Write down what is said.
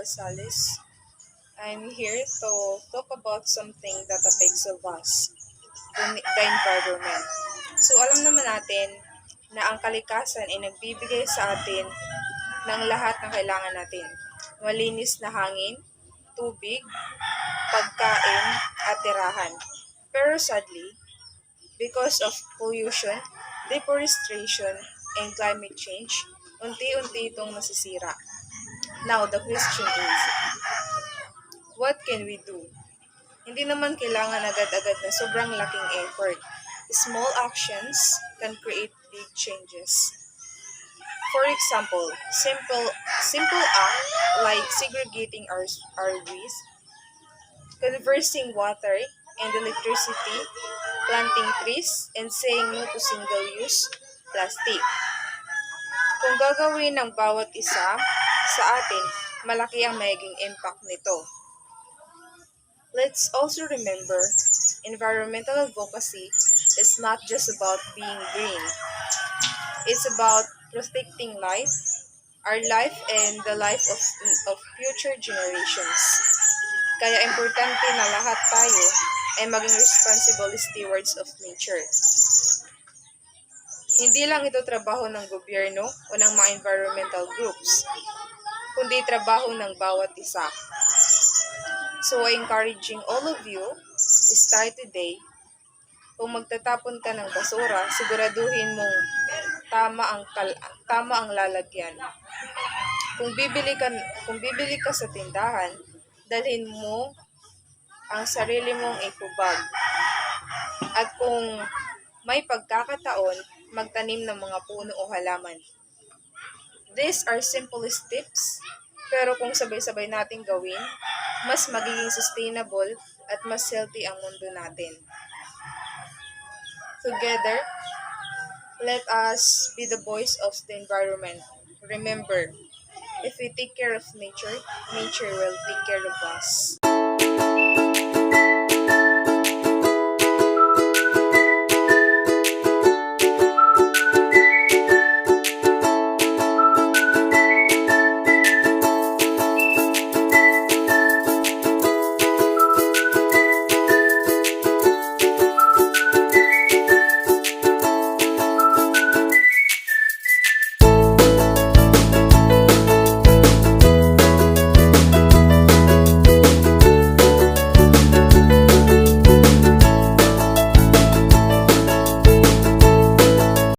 Salis. I'm here to talk about something that affects of us, the environment. So alam naman natin na ang kalikasan ay nagbibigay sa atin ng lahat ng kailangan natin. Malinis na hangin, tubig, pagkain, at tirahan. Pero sadly, because of pollution, deforestation, and climate change, unti-unti itong nasisira. Now, the question is, what can we do? Hindi naman kailangan agad-agad na sobrang laking effort. Small actions can create big changes. For example, simple act like segregating our waste, conversing water and electricity, planting trees, and saying no to single-use plastic. Kung gagawin ng bawat isa sa atin, malaki ang magiging impact nito. Let's also remember, environmental advocacy is not just about being green. It's about protecting life, our life, and the life of future generations. Kaya importante na lahat tayo ay maging responsible stewards of nature. Hindi lang ito trabaho ng gobyerno o ng mga environmental groups, kundi trabaho ng bawat isa. So I encouraging all of you, start today. Kung magtatapon ka ng basura, siguraduhin mong tama ang lalagyan. Kung bibili ka sa tindahan, dalhin mo ang sarili mong eco bag. At kung may pagkakataon, magtanim ng mga puno o halaman. These are simplest tips, pero kung sabay-sabay nating gawin, mas magiging sustainable at mas healthy ang mundo natin. Together, let us be the voice of the environment. Remember, if we take care of nature, nature will take care of us.